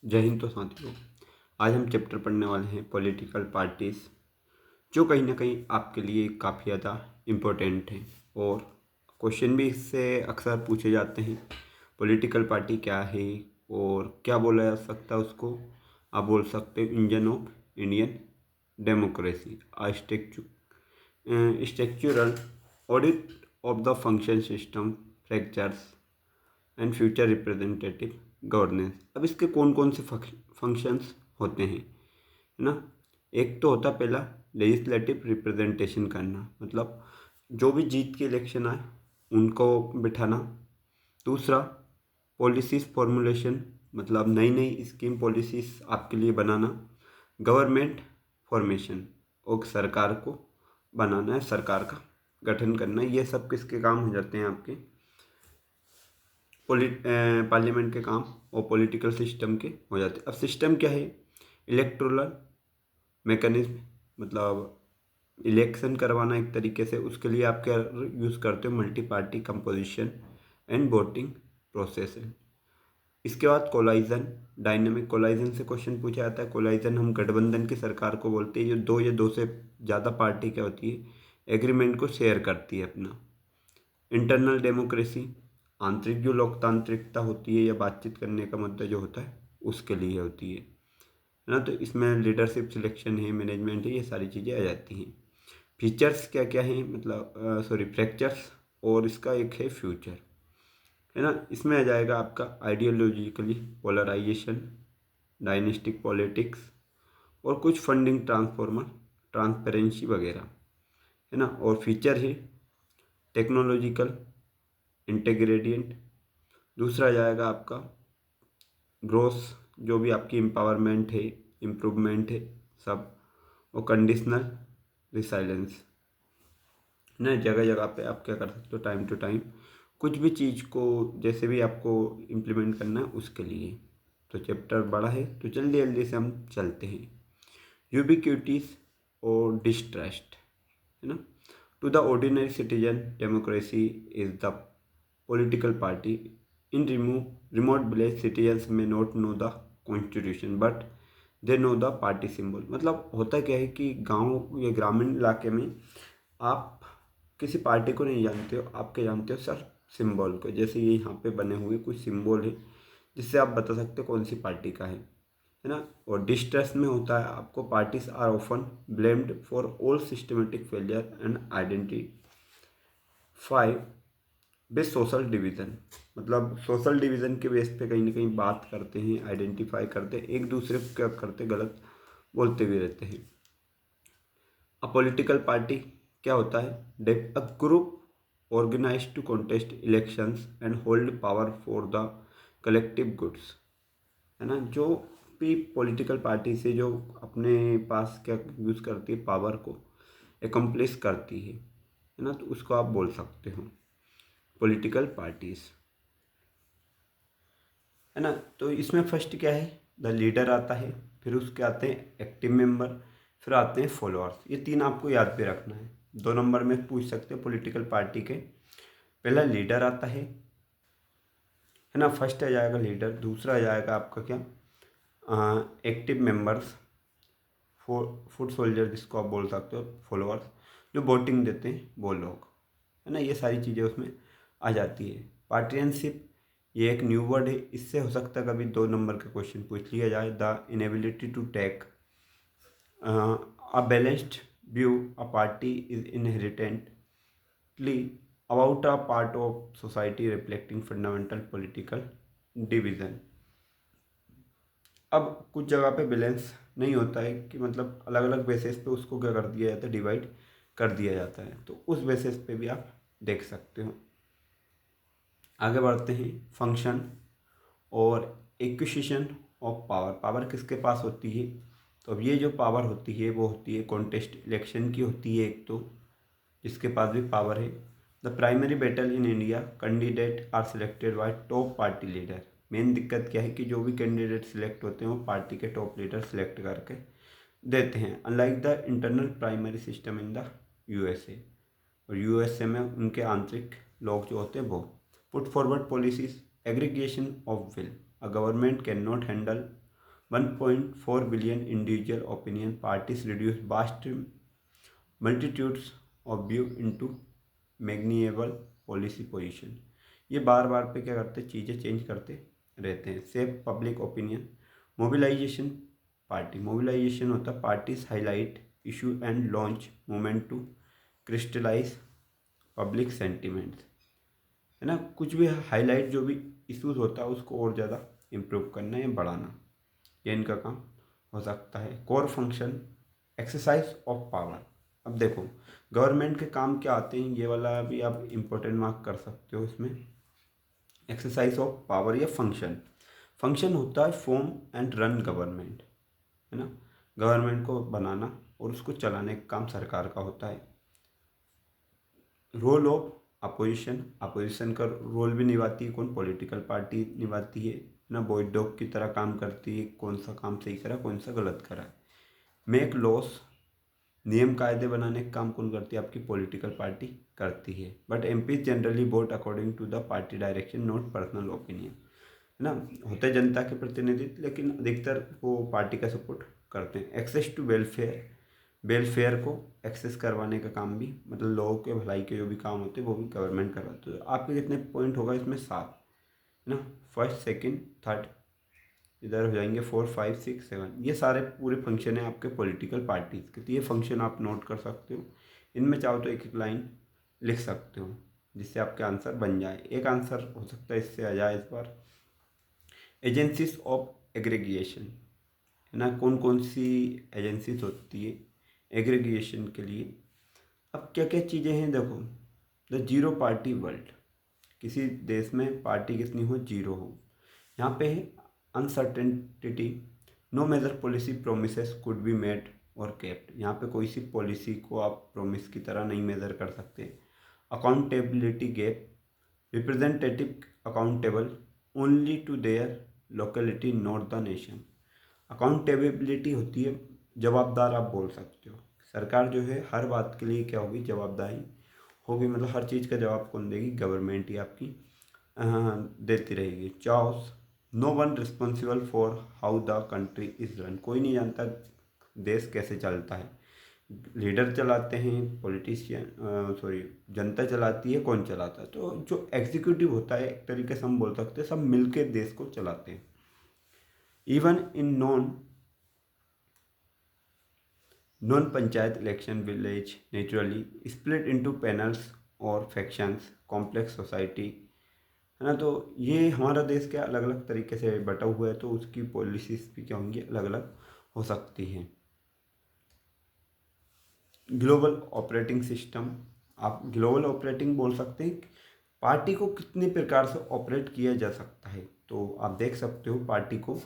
जय हिंद। तो साथियों, आज हम चैप्टर पढ़ने वाले हैं पॉलिटिकल पार्टीज़, जो कहीं ना कहीं आपके लिए काफ़ी ज़्यादा इम्पोर्टेंट है और क्वेश्चन भी इससे अक्सर पूछे जाते हैं। पॉलिटिकल पार्टी क्या है और क्या बोला जा सकता है उसको? आप बोल सकते हो engine of Indian democracy, structural audit of the function system, fractures and future representative governance. अब इसके कौन कौन से फंक्शंस होते हैं, है ना? एक तो होता पहला लेजिस्लेटिव रिप्रेजेंटेशन करना, मतलब जो भी जीत के इलेक्शन आए उनको बिठाना। दूसरा पॉलिसीज फॉर्मुलेशन, मतलब नई नई स्कीम पॉलिसीज आपके लिए बनाना। गवर्नमेंट फॉर्मेशन, और सरकार को बनाना है, सरकार का गठन करना है। ये सब किसके काम हो जाते हैं? आपके पार्लियामेंट के काम और पॉलिटिकल सिस्टम के हो जाते हैं। अब सिस्टम क्या है? इलेक्टोरल मैकेनिज्म, मतलब इलेक्शन करवाना एक तरीके से। उसके लिए आप क्या यूज़ करते हो? Multi party composition and voting process. इसके बाद कोलाइजन, डायनेमिक कोलाइजन से क्वेश्चन पूछा जाता है। कोलाइजन हम गठबंधन की सरकार को बोलते हैं, जो दो या दो से ज़्यादा पार्टी क्या होती है, एग्रीमेंट को शेयर करती है अपना। इंटरनल डेमोक्रेसी, आंतरिक जो लोकतांत्रिकता होती है या बातचीत करने का मुद्दा जो होता है उसके लिए होती है ना? तो इसमें लीडरशिप सिलेक्शन है, मैनेजमेंट है, ये सारी चीज़ें आ जाती हैं। फीचर्स क्या क्या हैं, मतलब फ्रैक्चर्स, और इसका एक है फ्यूचर, है ना? इसमें आ जाएगा आपका आइडियोलॉजिकली पोलराइजेशन, डायनेस्टिक पॉलिटिक्स, और कुछ फंडिंग ट्रांसफॉर्मर, ट्रांसपेरेंसी वगैरह, है ना? और फीचर है टेक्नोलॉजिकल इंटीग्रेडिएंट। दूसरा आ जाएगा आपका ग्रोस, जो भी आपकी एम्पावरमेंट है, इम्प्रूवमेंट है सब। और कंडीशनल रिसाइलेंस, ना जगह जगह पे आप क्या कर सकते हो, टाइम टू टाइम कुछ भी चीज़ को जैसे भी आपको इम्प्लीमेंट करना है उसके लिए। तो चैप्टर बड़ा है, तो जल्दी जल्दी से हम चलते हैं। यूबिक्विटीज और डिस्ट्रस्ट, है ना? To the ordinary citizen democracy is the political party in remote village citizens may not know the constitution but they know the party symbol। मतलब होता क्या है कि गांव या ग्रामीण इलाके में आप किसी पार्टी को नहीं जानते हो, आपके जानते हो सर सिंबल को। जैसे ये यहाँ पे बने हुए कुछ सिंबल है जिससे आप बता सकते हो कौन सी पार्टी का है ना? और डिस्ट्रेस में होता है आपको parties are often blamed for all systematic failure and identify base social division, मतलब सोशल डिवीज़न के बेस पे कहीं ना कहीं बात करते हैं, आइडेंटिफाई करते हैं, एक दूसरे को क्या करते, गलत बोलते भी रहते हैं। अ पॉलिटिकल पार्टी क्या होता है? A group organise to contest elections and hold power for the collective goods, है ना? जो भी पॉलिटिकल पार्टी से जो अपने पास क्या यूज़ करती है, पावर को एकम्प्लिश करती है ना? तो उसको आप बोल सकते हो पॉलिटिकल पार्टीज, है ना? तो इसमें फर्स्ट क्या है? द लीडर आता है, फिर उसके आते हैं एक्टिव मेंबर, फिर आते हैं फॉलोअर्स। ये तीन आपको याद पे रखना है। 2 नंबर में पूछ सकते हो पॉलिटिकल पार्टी के। पहला लीडर आता है ना? फर्स्ट आ जाएगा लीडर। दूसरा आ जाएगा आपका क्या, एक्टिव मेंबर्स, फुट सोल्जर जिसको आप बोल सकते हो, फॉलोअर्स जो वोटिंग देते हैं वो लोग, है ना? ये सारी चीज़ें उसमें आ जाती है। पार्टियनशिप, ये एक न्यू वर्ड है, इससे हो सकता है कभी 2 नंबर का क्वेश्चन पूछ लिया जाए। The inability to take a balanced view a party is inherently about a part of society reflecting fundamental political division. अब कुछ जगह पे बैलेंस नहीं होता है कि मतलब अलग अलग बेसिस पे उसको क्या कर दिया जाता है, डिवाइड कर दिया जाता है। तो उस बेसिस पे भी आप देख सकते हो। आगे बढ़ते हैं। फंक्शन और एक्विजिशन ऑफ पावर। पावर किसके पास होती है? तो अब ये जो पावर होती है वो होती है कॉन्टेस्ट इलेक्शन की होती है एक तो, जिसके पास भी पावर है। The primary battle in India, candidate are selected by top party leader. मेन दिक्कत क्या है कि जो भी कैंडिडेट सिलेक्ट होते हैं वो पार्टी के टॉप लीडर सिलेक्ट करके देते हैं, unlike the internal primary system in the USA. और यूएसए में उनके आंतरिक लोग जो होते हैं वो put forward policies, aggregation of will. A government can not handle 1.4 billion individual opinion parties reduce vast multitudes of view into manageable policy position. ये बार बार पे क्या करते, चीज़ें चेंज करते रहते हैं। Save public opinion mobilisation party, mobilisation होता है parties highlight issue and launch movement to crystallise public sentiments, है ना। कुछ भी हाईलाइट जो भी इश्यूज होता है उसको और ज़्यादा इम्प्रूव करना या बढ़ाना, ये इनका काम हो सकता है। Core function exercise of power. अब देखो गवर्नमेंट के काम क्या आते हैं, ये वाला भी आप इम्पोर्टेंट मार्क कर सकते हो इसमें। एक्सरसाइज ऑफ पावर या फंक्शन, फंक्शन होता है फॉर्म एंड रन गवर्नमेंट, है ना। गवर्नमेंट को बनाना और उसको चलाने का काम सरकार का होता है। रोल ऑफ अपोजिशन, अपोजिशन का रोल भी निभाती है कौन, पॉलिटिकल पार्टी निभाती है ना। वॉइड डॉग की तरह काम करती है, कौन सा काम सही करा कौन सा गलत करा। मेक लॉस, नियम कायदे बनाने का काम कौन करती है, आपकी पॉलिटिकल पार्टी करती है। But MP generally vote according to the party direction not personal opinion, है ना। होते जनता के प्रतिनिधित्व लेकिन अधिकतर वो पार्टी का सपोर्ट करते हैं। एक्सेस टू वेलफेयर, वेलफेयर को एक्सेस करवाने का काम भी, मतलब लोगों के भलाई के जो भी काम होते हैं वो भी गवर्नमेंट करवाते हैं। आपके कितने पॉइंट होगा इसमें, 7, है ना। फर्स्ट सेकंड थर्ड इधर हो जाएंगे 4 5 6 7, ये सारे पूरे फंक्शन है आपके पॉलिटिकल पार्टीज के। तो ये फंक्शन आप नोट कर सकते हो। इनमें चाहो तो एक एक लाइन लिख सकते हो जिससे आपके आंसर बन जाए। एक आंसर हो सकता है इससे आ जाए इस बार। एजेंसीज ऑफ एग्रीगेशन, है ना। कौन कौन सी एजेंसीज होती है एग्रीगेशन के लिए। अब क्या क्या चीज़ें हैं देखो, द जीरो पार्टी वर्ल्ड, किसी देश में पार्टी कितनी हो, जीरो हो। यहाँ पे है uncertainty, no major policy promises could be made और केप्ट, यहाँ पे कोई सी पॉलिसी को आप प्रोमिस की तरह नहीं मेजर कर सकते। Accountability gap, representative accountable only to their locality not the nation. Accountability होती है, जवाबदार आप बोल सकते हो। सरकार जो है हर बात के लिए क्या होगी, जवाबदारी होगी, मतलब हर चीज़ का जवाब कौन देगी, गवर्नमेंट ही आपकी देती रहेगी। Charles, no one responsible for how the country is run, कोई नहीं जानता देश कैसे चलता है। लीडर चलाते हैं, पॉलिटिशियन सॉरी जनता चलाती है, कौन चलाता है, तो जो एग्जीक्यूटिव होता है एक तरीके से हम बोल सकते हैं सब मिलके देश को चलाते हैं। Even in non panchayat election village naturally split into panels और फैक्शंस कॉम्प्लेक्स सोसाइटी, है ना। तो ये हमारा देश क्या अलग अलग तरीके से बटा हुआ है, तो उसकी पॉलिसीज भी क्या होंगी, अलग अलग हो सकती हैं। ग्लोबल ऑपरेटिंग सिस्टम, आप ग्लोबल ऑपरेटिंग बोल सकते हैं, पार्टी को कितने प्रकार से ऑपरेट किया जा सकता है। तो आप देख सकते हो पार्टी को,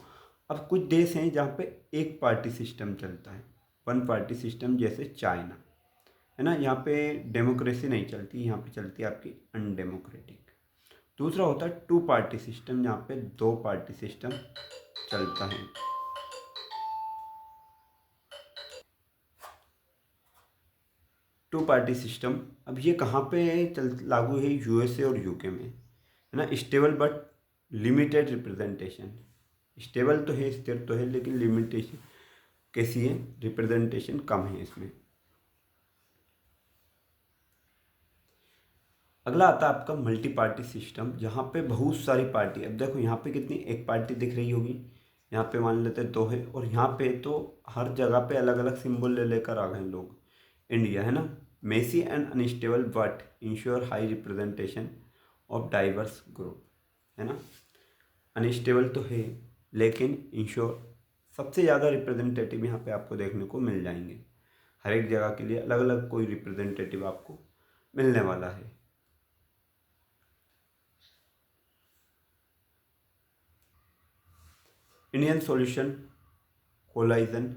अब कुछ देश हैं जहाँ पे एक पार्टी सिस्टम चलता है, वन पार्टी सिस्टम, जैसे चाइना, है ना। यहाँ पे डेमोक्रेसी नहीं चलती, यहाँ पे चलती है आपकी अनडेमोक्रेटिक। दूसरा होता है टू पार्टी सिस्टम, जहाँ पे दो पार्टी सिस्टम चलता है। टू पार्टी सिस्टम, अब ये कहाँ पे चल लागू है, यूएसए और यूके में, है ना। Stable but limited representation, stable तो है, स्थिर तो है, लेकिन लिमिटेशन कैसी है, रिप्रेजेंटेशन कम है इसमें। अगला आता है आपका मल्टी पार्टी सिस्टम, जहाँ पे बहुत सारी पार्टी, अब देखो यहाँ पे कितनी, एक पार्टी दिख रही होगी, यहाँ पे मान लेते दो है, और यहाँ पे तो हर जगह पे अलग अलग सिंबल ले लेकर आ गए लोग। इंडिया, है ना, messy and unstable but ensure high representation of diverse group, है ना। अनस्टेबल तो है लेकिन इंश्योर, सबसे ज़्यादा रिप्रेजेंटेटिव यहाँ पे आपको देखने को मिल जाएंगे। हर एक जगह के लिए अलग अलग कोई रिप्रेजेंटेटिव आपको मिलने वाला है। इंडियन सॉल्यूशन कोलाइजन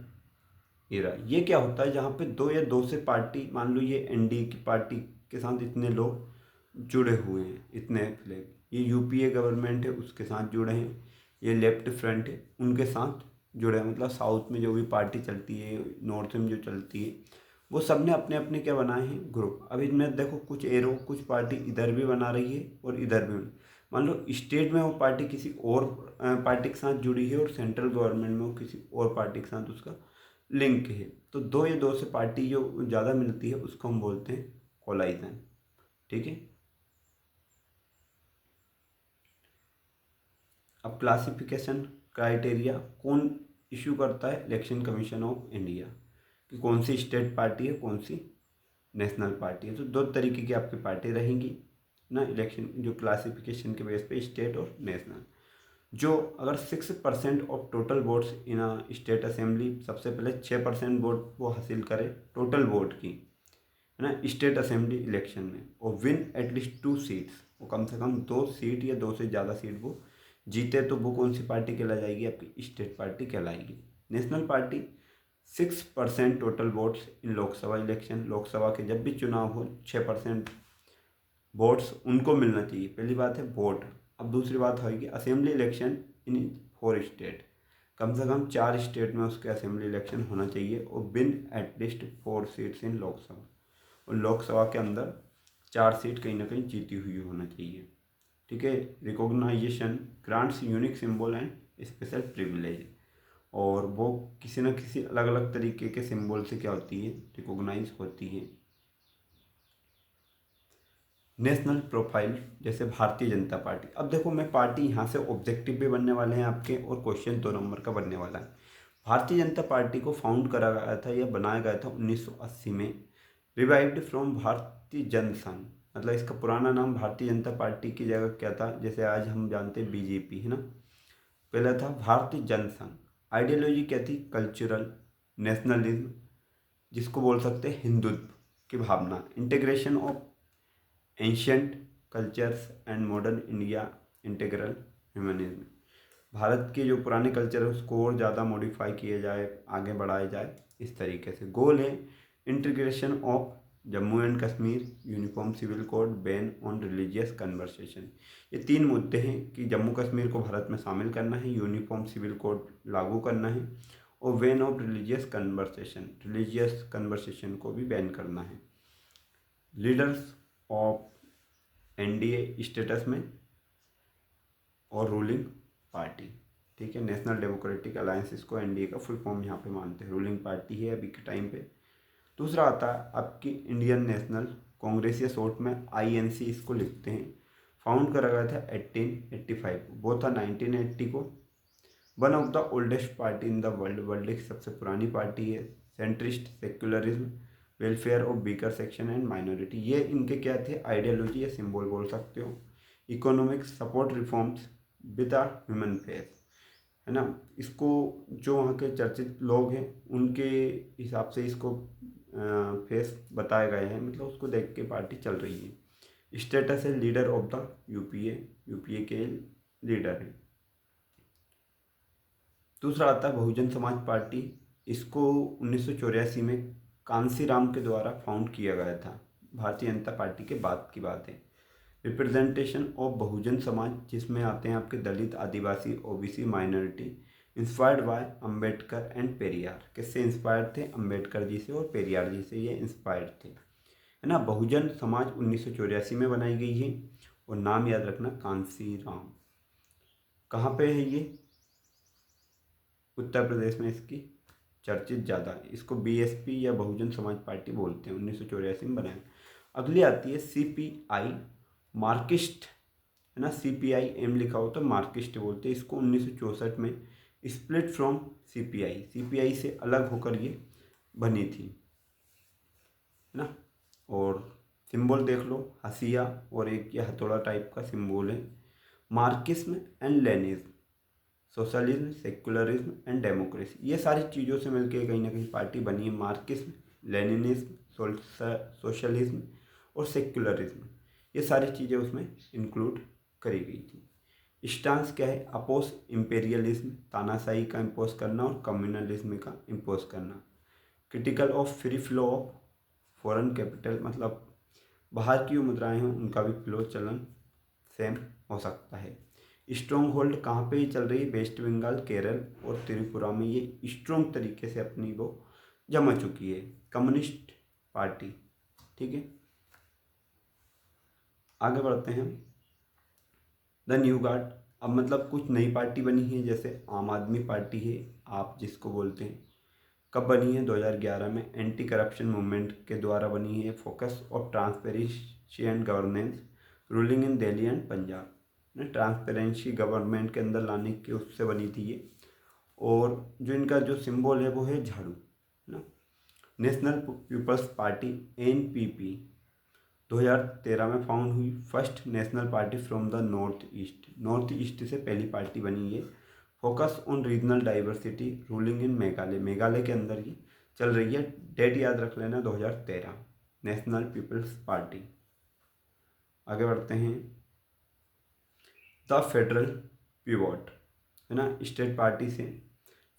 एरा, ये क्या होता है, जहाँ पे दो या दो से पार्टी, मान लो ये एनडीए की पार्टी के साथ इतने लोग जुड़े हुए हैं, इतने फ्लैग, ये यूपीए गवर्नमेंट है उसके साथ जुड़े हैं, ये लेफ्ट फ्रंट है उनके साथ जुड़े हैं, मतलब साउथ में जो भी पार्टी चलती है, नॉर्थ में जो चलती है, वो सब ने अपने अपने क्या बनाए हैं, ग्रुप। अब इनमें देखो कुछ एरो, कुछ पार्टी इधर भी बना रही है और इधर भी, मान लो स्टेट में वो पार्टी किसी और पार्टी के साथ जुड़ी है और सेंट्रल गवर्नमेंट में वो किसी और पार्टी के साथ उसका लिंक है, तो दो या दो से पार्टी जो ज़्यादा मिलती है उसको हम बोलते हैं कोलाइजन। ठीक है। अब क्लासिफिकेशन क्राइटेरिया कौन इशू करता है? इलेक्शन कमीशन ऑफ इंडिया, कि कौन सी स्टेट पार्टी है, कौन सी नेशनल पार्टी है। तो दो तरीके की आपकी पार्टी रहेंगी ना इलेक्शन, जो क्लासिफिकेशन के बेस पे, स्टेट और नेशनल। जो अगर 6% of total votes in a state assembly, सबसे पहले 6% वोट वो हासिल करे टोटल वोट की, है ना, स्टेट असेंबली इलेक्शन में, और विन एटलीस्ट 2 सीट्स, वो कम से कम 2 सीट या 2 से ज़्यादा सीट वो जीते, तो वो कौन सी पार्टी कहला जाएगी? आपकी स्टेट पार्टी कहलाएगी। National party 6% total votes in Lok Sabha election, Lok Sabha के जब भी चुनाव हो 6% वोट्स उनको मिलना चाहिए। पहली बात है वोट। अब दूसरी बात होगी असेंबली इलेक्शन इन 4 स्टेट, कम से कम 4 स्टेट में उसके असेंबली इलेक्शन होना चाहिए, और win at least 4 seats in Lok Sabha, और लोकसभा के अंदर 4 सीट कहीं ना कहीं जीती हुई होना चाहिए। ठीक है। Recognisation grants unique symbol and special privilege, और वो किसी न किसी अलग अलग तरीके के सिंबल से क्या होती है? रिकॉग्नाइज होती है। नेशनल प्रोफाइल, जैसे भारतीय जनता पार्टी। अब देखो मैं पार्टी यहाँ से ऑब्जेक्टिव भी बनने वाले हैं आपके, और क्वेश्चन 2 नंबर का बनने वाला है। भारतीय जनता पार्टी को फाउंड करा गया था या बनाया गया था 1980 में, रिवाइव्ड फ्रॉम भारतीय जनसंघ। मतलब इसका पुराना नाम भारतीय जनता पार्टी की जगह क्या था? जैसे आज हम जानते हैं बीजेपी, है ना, पहला था भारतीय जनसंघ। आइडियोलॉजी क्या थी? कल्चरल नेशनलिज्म, जिसको बोल सकते हैं हिंदुत्व की भावना, integration of ancient cultures and modern India, integral humanism. Bharat के जो पुराने कल्चर है उसको और ज़्यादा मॉडिफाई किया जाए, आगे बढ़ाया जाए, इस तरीके से। गोल है integration of Jammu and Kashmir, uniform civil code, ban on religious conversation. ये 3 मुद्दे हैं कि जम्मू कश्मीर को भारत में शामिल करना है, यूनिफॉर्म सिविल कोड लागू करना है, और ban of religious conversation, religious conversation को भी बैन करना है। लीडर्स ऑफ एनडीए स्टेटस में और रूलिंग पार्टी। ठीक है। नेशनल डेमोक्रेटिक अलायंस, इसको एनडीए का फुल फॉर्म यहाँ पे मानते हैं, रूलिंग पार्टी है अभी के टाइम पे। दूसरा आता है आपकी इंडियन नेशनल कांग्रेस, या शॉर्ट में आईएनसी इसको लिखते हैं। फाउंड करा गया था 1885, वो था 1980 को। One of the oldest party in the world, world की सबसे पुरानी पार्टी है। Centrist, secularism, welfare of weaker section and minority, ये इनके क्या थे? आइडियोलॉजी या सिंबल बोल सकते हो। Economics, support reforms with a human face, है ना, इसको जो वहाँ के चर्चित लोग हैं उनके हिसाब से इसको फेस बताए गए हैं, मतलब उसको देख के पार्टी चल रही है। स्टेटस है leader of the UPA, UPA के लीडर हैं। दूसरा आता है बहुजन समाज पार्टी, इसको 1984 में कांसीराम के द्वारा फाउंड किया गया था। भारतीय जनता पार्टी के बाद की बात है। रिप्रेजेंटेशन ऑफ बहुजन समाज, जिसमें आते हैं आपके Dalit, Adivasi, OBC, minority, inspired by Ambedkar and Periyar. किससे इंस्पायर्ड थे? अंबेडकर जी से और पेरियार जी से ये इंस्पायर्ड थे, है ना। बहुजन समाज 1984 में बनाई गई है, और नाम याद रखना कांसीराम। कहाँ पे है ये? उत्तर प्रदेश में इसकी चर्चित ज़्यादा है। इसको बीएसपी या बहुजन समाज पार्टी बोलते हैं, 1984 में बनाया। अगली आती है सीपीआई, मार्क्सिस्ट, है ना, सीपीआई एम लिखा हो तो मार्क्सिस्ट बोलते हैं इसको। 1964 में स्प्लिट फ्रॉम सीपीआई, सीपीआई से अलग होकर ये बनी थी, है ना। और सिंबल देख लो, हसिया और एक ये हथौड़ा टाइप का सिंबल है। Marxism and Leninism, socialism, secularism and democracy, ये सारी चीज़ों से मिलकर कहीं ना कहीं पार्टी बनी है। मार्क्सिज्म, लेनिनिज्म, सोशलिज्म और सेक्युलरिज्म, ये सारी चीज़ें उसमें इंक्लूड करी गई थी। स्टांस क्या है? अपोज इम्पेरियलिज्म, तानाशाही का इम्पोज करना और कम्युनलिज्म का इम्पोज करना। Critical of free flow of foreign capital, मतलब बाहर की जो मुद्राएं हैं उनका भी फ्लो चलन सेम हो सकता है। स्ट्रॉन्ग होल्ड कहाँ पे चल रही है? वेस्ट बंगाल, केरल और त्रिपुरा में ये स्ट्रॉन्ग तरीके से अपनी वो जमा चुकी है कम्युनिस्ट पार्टी। ठीक है, आगे बढ़ते हैं। द न्यू गार्ड, अब मतलब कुछ नई पार्टी बनी है, जैसे आम आदमी पार्टी है आप जिसको बोलते हैं। कब बनी है? 2011 में। एंटी करप्शन मूवमेंट के द्वारा बनी है। Focus of transparency and governance ruling in Delhi and Punjab. Transparency government के अंदर लाने के उससे बनी थी ये। और जो इनका जो सिंबल है वो है झाड़ू, है ना। नेशनल पीपल्स पार्टी NPP 2013 में फाउंड हुई। First national party from the north east से पहली पार्टी बनी है। Focus on regional diversity ruling in Meghalaya के अंदर ही चल रही है। डेट याद रख लेना 2013, नेशनल पीपल्स पार्टी। आगे बढ़ते हैं। द फेडरल पिवोट, है ना, स्टेट पार्टी से।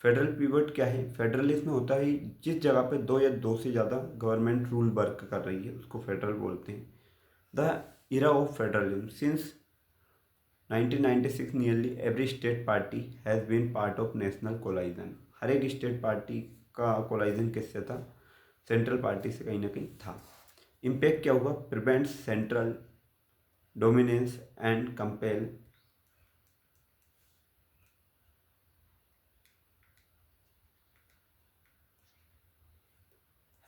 फेडरल पिवोट क्या है? फेडरलिज्म होता है जिस जगह पे दो या दो से ज़्यादा गवर्नमेंट रूल वर्क कर रही है उसको फेडरल बोलते हैं। The era of federalism since 1996 nearly every state party has been part of national coalition। हर एक स्टेट पार्टी का कोलाइजन किससे था? सेंट्रल पार्टी से कहीं ना कहीं था। इम्पैक्ट क्या हुआ? Prevent central dominance and compel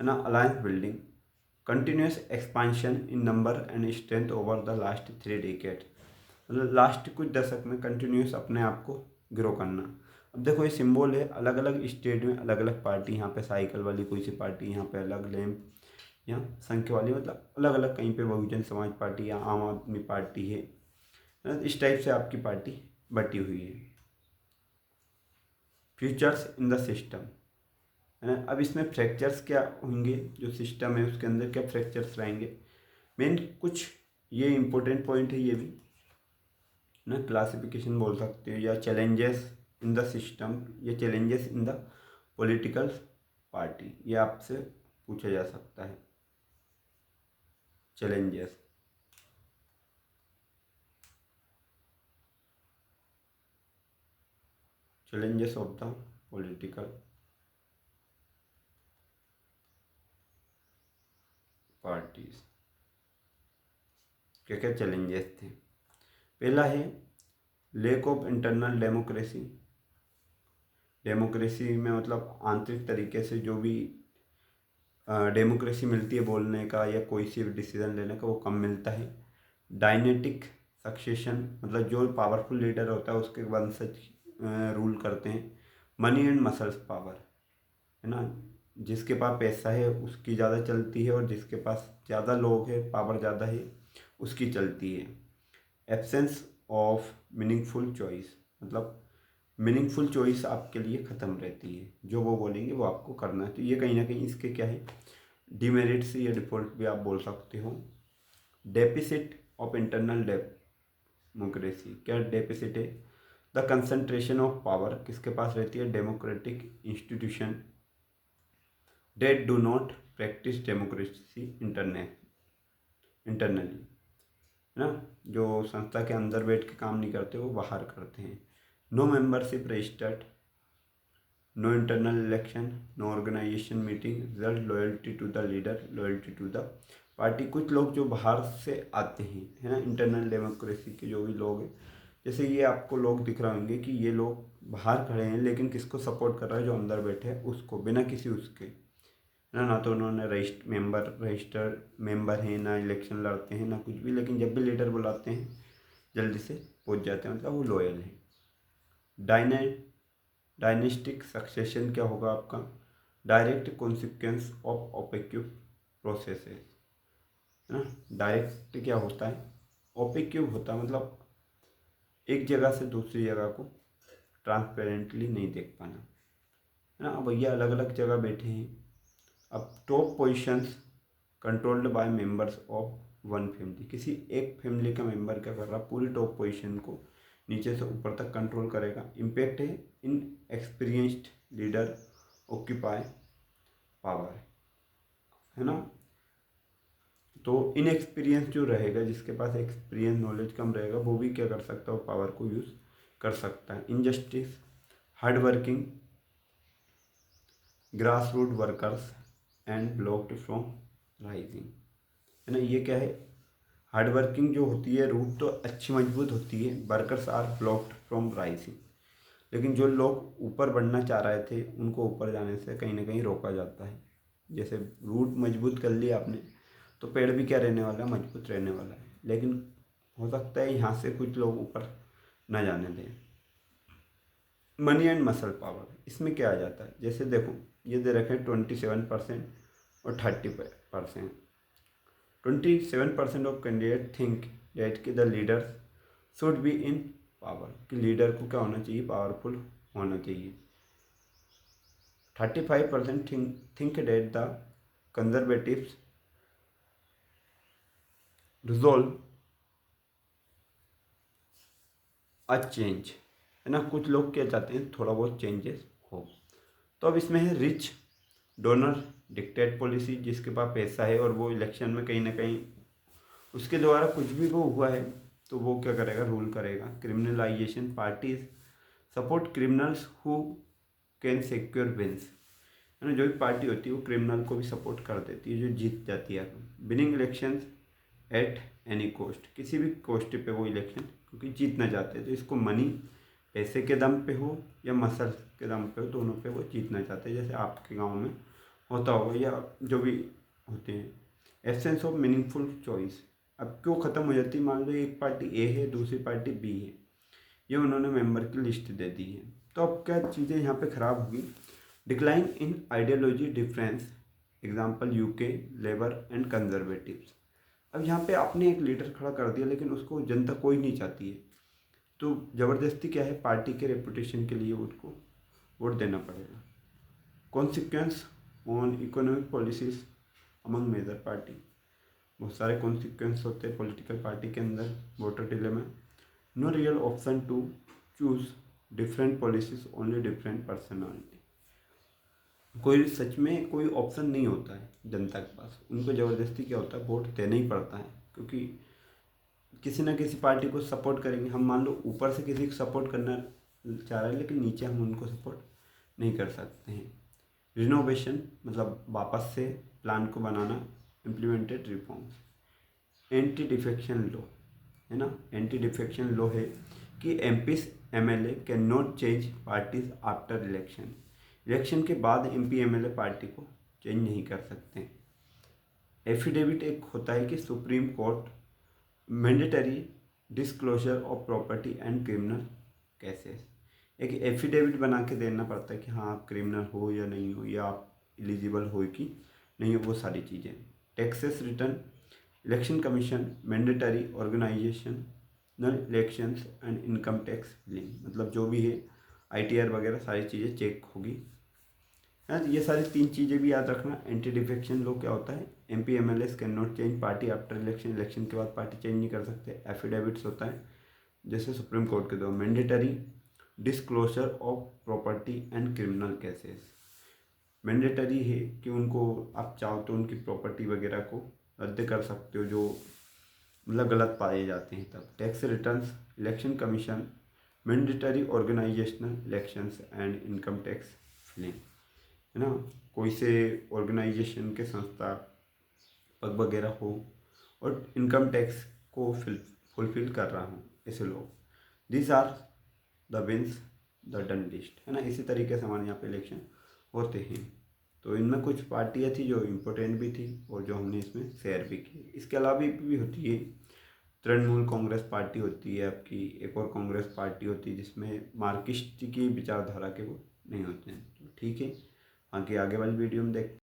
है ना alliance building, continuous expansion in number and strength over the last 3 decade. मतलब लास्ट कुछ दशक में कंटिन्यूस अपने आप को ग्रो करना। अब देखो ये सिंबल है, अलग अलग स्टेट में अलग अलग पार्टी, यहाँ पे साइकिल वाली कोई सी पार्टी, यहाँ पे अलग लैंप, यहाँ संख्या वाली, मतलब अलग अलग, कहीं पे बहुजन समाज पार्टी या आम आदमी पार्टी है। इस टाइप से आपकी पार्टी बटी हुई है। फ्यूचर्स इन द सिस्टम, है ना। अब इसमें फ्रैक्चर्स क्या होंगे? जो सिस्टम है उसके अंदर क्या फ्रैक्चर्स रहेंगे? मेन कुछ ये इंपॉर्टेंट पॉइंट है ये भी ना, क्लासिफिकेशन बोल सकते हो, या चैलेंजेस इन द सिस्टम, या challenges in the political party, ये आपसे पूछा जा सकता है। Challenges, challenges of the political parties, क्या क्या चैलेंजेस थे? पहला है lack of internal democracy. Democracy में मतलब आंतरिक तरीके से जो भी डेमोक्रेसी मिलती है बोलने का या कोई सी भी डिसीजन लेने का, वो कम मिलता है। डायनेटिक सक्सेशन, मतलब जो पावरफुल लीडर होता है उसके वंशज रूल करते हैं। मनी एंड मसल्स पावर, है ना, जिसके पास पैसा है उसकी ज़्यादा चलती है, और जिसके पास ज़्यादा लोग हैं, पावर ज़्यादा है, उसकी चलती है। एब्सेंस ऑफ मीनिंगफुल चॉइस, मतलब मीनिंगफुल चॉइस आपके लिए ख़त्म रहती है, जो वो बोलेंगे वो आपको करना है। तो ये कहीं ना कहीं इसके क्या है, डिमेरिट्स या डिफॉल्ट भी आप बोल सकते हो। डेफिसिट ऑफ इंटरनल डेमोक्रेसी, क्या डेफिसिट है? द कंसंट्रेशन ऑफ पावर, किसके पास रहती है? Democratic institution that do not practise democracy internally, है ना, जो संस्था के अंदर बैठ के काम नहीं करते वो बाहर करते हैं। No membership registered, no internal election, no organisation meeting, result loyalty to the leader, loyalty to the party. कुछ लोग जो बाहर से आते हैं, है ना, इंटरनल डेमोक्रेसी के जो भी लोग हैं, जैसे ये आपको लोग दिख रहे होंगे कि ये लोग बाहर खड़े हैं लेकिन किसको सपोर्ट कर रहा है? जो अंदर बैठे हैं उसको, बिना किसी उसके, है ना तो उन्होंने रजिस्टर्ड मेंबर हैं, ना इलेक्शन लड़ते हैं ना कुछ भी, लेकिन जब भी लीडर बुलाते हैं जल्दी से पहुंच जाते हैं, मतलब वो लॉयल हैं। डायने डायनेस्टिक सक्सेशन क्या होगा आपका? डायरेक्ट कॉन्सिक्वेंस ऑफ ओपेक्यू प्रोसेसेस, है ना। डायरेक्ट क्या होता है? ओपेक्यू होता है मतलब एक जगह से दूसरी जगह को ट्रांसपेरेंटली नहीं देख पाना, है ना। अब भैया अलग अलग जगह बैठे हैं, अब top positions controlled by members of one family, किसी एक फैमिली का मेंबर क्या कर रहा, पूरी टॉप पोजीशन को नीचे से ऊपर तक कंट्रोल करेगा। इम्पैक्ट है इन एक्सपीरियंस्ड लीडर ऑक्यूपाई पावर, है ना। तो इनएक्सपीरियंस जो रहेगा, जिसके पास एक्सपीरियंस नॉलेज कम रहेगा, वो भी क्या कर सकता है? वो पावर को यूज़ कर सकता है। Injustice, hard working grass root workers and blocked from rising, है ना। ये क्या है? हार्ड वर्किंग जो होती है रूट तो अच्छी मजबूत होती है, workers are blocked from rising, लेकिन जो लोग ऊपर बढ़ना चाह रहे थे उनको ऊपर जाने से कहीं ना कहीं रोका जाता है। जैसे रूट मजबूत कर लिया आपने तो पेड़ भी क्या रहने वाला है, मजबूत रहने वाला है, लेकिन हो सकता है यहाँ से कुछ लोग ऊपर ना जाने दें। मनी एंड मसल पावर, इसमें क्या आ जाता है, जैसे देखो ये दे रखे हैं 27% और 30%। 27% ऑफ कैंडिडेट थिंक डेट कि the leader should be in power, कि लीडर को क्या होना चाहिए, पावरफुल होना चाहिए। 35% think that the conservatives resolve a change, है ना, कुछ लोग क्या चाहते हैं थोड़ा बहुत चेंजेस हो। तो अब इसमें है रिच डोनर डिक्टेट पॉलिसी, जिसके पास पैसा है और वो इलेक्शन में कहीं ना कहीं उसके द्वारा कुछ भी वो हुआ है तो वो क्या करेगा, रूल करेगा। Criminalisation, parties support criminals who can secure wins, है ना, जो भी पार्टी होती है वो क्रिमिनल को भी सपोर्ट कर देती है जो जीत जाती है। Winning elections at any cost, किसी भी कॉस्ट पे वो इलेक्शन क्योंकि जीतना चाहते हैं, तो इसको मनी पैसे के दम पे हो या मसल के दम पे हो, दोनों पे वो जीतना चाहते हैं। जैसे आपके गांव में होता होगा या जो भी होते हैं। एसेंस ऑफ मीनिंगफुल चॉइस, अब क्यों ख़त्म हो जाती है, मान लो एक पार्टी ए है दूसरी पार्टी बी है, ये उन्होंने मेंबर की लिस्ट दे दी है, तो अब क्या चीज़ें यहाँ पे ख़राब होगी। Decline in ideology difference, example UK labour and conservatives. अब यहाँ पे आपने एक लीडर खड़ा कर दिया लेकिन उसको जनता कोई नहीं चाहती है, तो ज़बरदस्ती क्या है, पार्टी के रेपुटेशन के लिए उसको वोट देना पड़ेगा। Consequence on economic policies among major party, बहुत सारे कॉन्सिक्वेंस होते हैं पॉलिटिकल पार्टी के अंदर voter dilemma. No real option to choose different policies, only different personality, कोई सच में कोई ऑप्शन नहीं होता है जनता के पास, उनको ज़बरदस्ती क्या होता है, वोट देना ही पड़ता है, क्योंकि किसी ना किसी पार्टी को सपोर्ट करेंगे हम। मान लो ऊपर से किसी को सपोर्ट करना चाह रहे हैं लेकिन नीचे हम उनको सपोर्ट नहीं कर सकते हैं। रिनोवेशन मतलब वापस से प्लान को बनाना, implemented reforms. Anti defection law, है ना, एंटी डिफेक्शन लॉ है कि MPs MLA can not change parties after election, election के बाद एमपी एमएलए पार्टी को चेंज नहीं कर सकते। एफिडेविट एक होता है कि supreme court mandatory disclosure of property and criminal cases, एक एफिडेविट बना के देना पड़ता है कि हाँ आप क्रिमिनल हो या नहीं हो, या आप एलिजिबल हो कि नहीं हो, वो सारी चीज़ें। Taxes return, election commission mandatory organisation elections and income tax filing, मतलब जो भी है आईटीआर वगैरह सारी चीज़ें चेक होगी, है। ये सारी तीन चीज़ें भी याद रखना। एंटी डिफेक्शन लॉ क्या होता है, MP MLAs can not change party after election, election के बाद पार्टी चेंज नहीं कर सकते। एफिडेविट्स होता है जैसे सुप्रीम कोर्ट के द्वारा। Mandatory disclosure of property and criminal cases, mandatory है कि उनको आप चाहो तो उनकी प्रॉपर्टी वगैरह को रद्द कर सकते हो जो मतलब गलत पाए जाते हैं तब। Tax returns, election commission mandatory organisational elections and income tax filing, है ना, कोई से ऑर्गेनाइजेशन के संस्था पग वगैरह हो और इनकम टैक्स को फुलफिल कर रहा हूँ ऐसे लोग। This are the wins the done list, है ना, इसी तरीके से हमारे यहाँ पे इलेक्शन होते हैं। तो इनमें कुछ पार्टियाँ थी जो इम्पोर्टेंट भी थी और जो हमने इसमें शेयर भी की। इसके अलावा भी होती है तृणमूल कांग्रेस पार्टी होती है आपकी, एक और कांग्रेस पार्टी होती है जिसमें मार्क्सिस्ट की विचारधारा के वो नहीं होते हैं। तो ठीक है, आगे वाली वीडियो में देख